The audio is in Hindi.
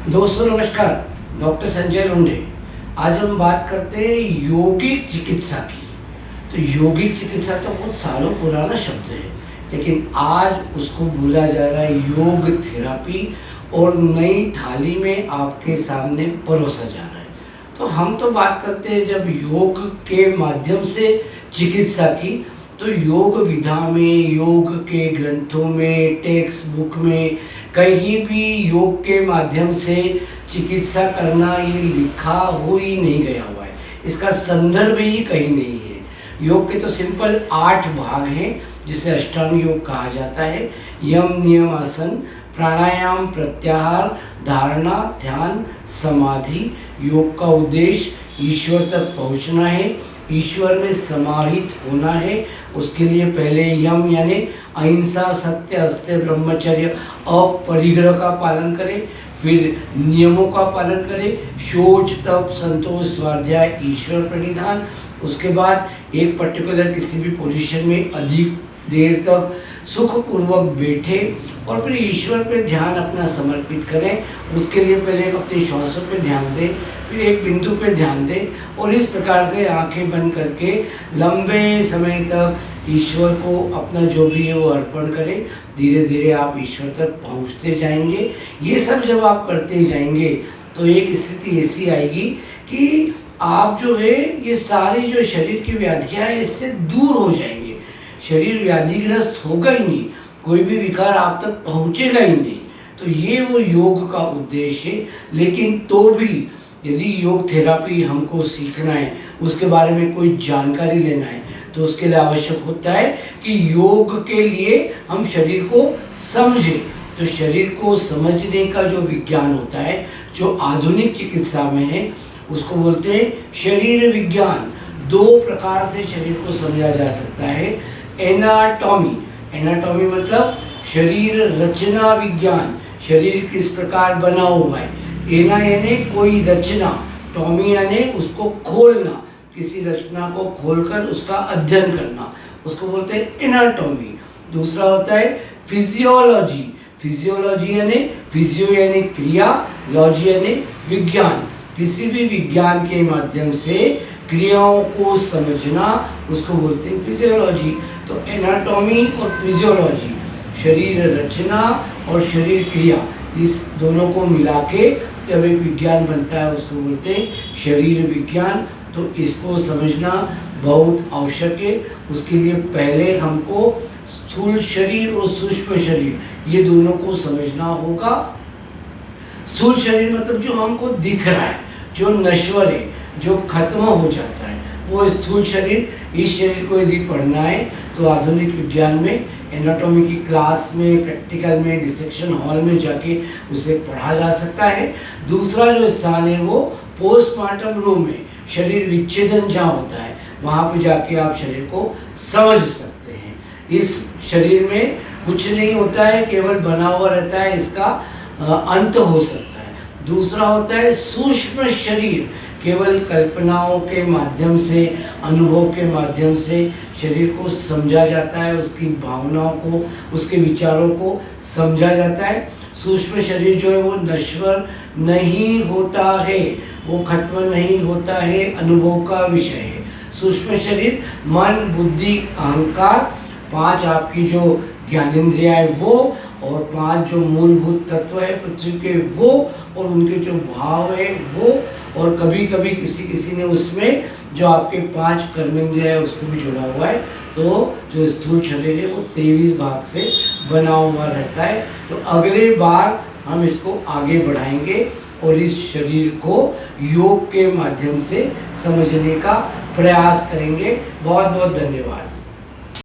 दोस्तों नमस्कार। डॉक्टर संजय लुंडे। आज हम बात करते हैं यौगिक चिकित्सा की। तो यौगिक चिकित्सा तो बहुत सालों पुराना शब्द है, लेकिन आज उसको बोला जा रहा है योग थेरापी, और नई थाली में आपके सामने परोसा जा रहा है। तो हम तो बात करते हैं जब योग के माध्यम से चिकित्सा की, तो योग विधा में, योग के ग्रंथों में, टेक्स्ट बुक में कहीं भी योग के माध्यम से चिकित्सा करना ये लिखा हो ही नहीं गया हुआ है। इसका संदर्भ ही कहीं नहीं है। योग के तो सिंपल 8 भाग हैं, जिसे अष्टांग योग कहा जाता है। यम, नियम, आसन, प्राणायाम, प्रत्याहार, धारणा, ध्यान, समाधि। योग का उद्देश्य ईश्वर तक पहुंचना है, ईश्वर में समाहित होना है। उसके लिए पहले यम यानी अहिंसा, सत्य, अस्त्य, ब्रह्मचर्य, अपरिग्रह का पालन करें। फिर नियमों का पालन करें, शौच, तप, संतोष, स्वाध्याय, ईश्वर प्रणिधान। उसके बाद एक पर्टिकुलर किसी भी पोजीशन में अधिक देर तक सुखपूर्वक बैठे और फिर ईश्वर पे ध्यान अपना समर्पित करें। उसके लिए पहले अपने श्वासों पे ध्यान दें, फिर एक बिंदु पे ध्यान दें, और इस प्रकार से आंखें बंद करके लंबे समय तक ईश्वर को अपना जो भी है वो अर्पण करें। धीरे धीरे आप ईश्वर तक पहुंचते जाएंगे। ये सब जब आप करते जाएंगे तो एक स्थिति ऐसी आएगी कि आप जो है ये सारी जो शरीर की व्याधियाँ हैं इससे दूर हो जाएंगे। शरीर व्याधिग्रस्त होगा ही नहीं, कोई भी विकार आप तक पहुँचेगा ही नहीं। तो ये वो योग का उद्देश्य है। लेकिन तो भी यदि योग थेरापी हमको सीखना है, उसके बारे में कोई जानकारी लेना है, तो उसके लिए आवश्यक होता है कि योग के लिए हम शरीर को समझें। तो शरीर को समझने का जो विज्ञान होता है, जो आधुनिक चिकित्सा में है, उसको बोलते हैं शरीर विज्ञान। 2 प्रकार से शरीर को समझा जा सकता है। एनाटॉमी, एनाटॉमी मतलब शरीर रचना विज्ञान, शरीर किस प्रकार बना हुआ है। एना यानी कोई रचना, टॉमी यानी उसको खोलना, किसी रचना को खोलकर उसका अध्ययन करना, उसको बोलते हैं एनाटॉमी। दूसरा होता है फिजियोलॉजी। फिजियोलॉजी यानी फिजियो यानी क्रिया, लॉजी यानी विज्ञान। किसी भी विज्ञान के माध्यम से क्रियाओं को समझना, उसको बोलते हैं फिजियोलॉजी। तो एनाटॉमी और फिजियोलॉजी, शरीर रचना और शरीर क्रिया, इस दोनों को मिला के जब एक विज्ञान बनता है उसको बोलते हैं शरीर विज्ञान। तो इसको समझना बहुत आवश्यक है। उसके लिए पहले हमको स्थूल शरीर और सूक्ष्म शरीर, ये दोनों को समझना होगा। स्थूल शरीर मतलब जो हमको दिख रहा है, जो नश्वर है, जो खत्म हो जाता है, वो स्थूल शरीर। इस शरीर को यदि पढ़ना है तो आधुनिक विज्ञान में एनाटॉमी की क्लास में, प्रैक्टिकल में, डिसेक्शन हॉल में जाके उसे पढ़ा जा सकता है। दूसरा जो स्थान है वो पोस्टमार्टम रूम है, शरीर विच्छेदन जहाँ होता है, वहाँ पे जाके आप शरीर को समझ सकते हैं। इस शरीर में कुछ नहीं होता है, केवल बना हुआ रहता है, इसका अंत हो सकता है। दूसरा होता है सूक्ष्म शरीर, केवल कल्पनाओं के माध्यम से, अनुभव के माध्यम से शरीर को समझा जाता है, उसकी भावनाओं को, उसके विचारों को समझा जाता है। सूक्ष्म शरीर जो है वो नश्वर नहीं होता है, वो खत्म नहीं होता है, अनुभव का विषय है। सूक्ष्म शरीर मन, बुद्धि, अहंकार, 5 आपकी जो ज्ञानेंद्रियाँ है वो, और 5 जो मूलभूत तत्व है पृथ्वी के वो, और उनके जो भाव है वो, और कभी कभी किसी ने उसमें जो आपके 5 कर्मेंद्रिय है उसको भी जोड़ा हुआ है। तो जो स्थूल शरीर है वो 23 भाग से बना हुआ रहता है। तो अगले बार हम इसको आगे बढ़ाएंगे और इस शरीर को योग के माध्यम से समझने का प्रयास करेंगे। बहुत बहुत धन्यवाद।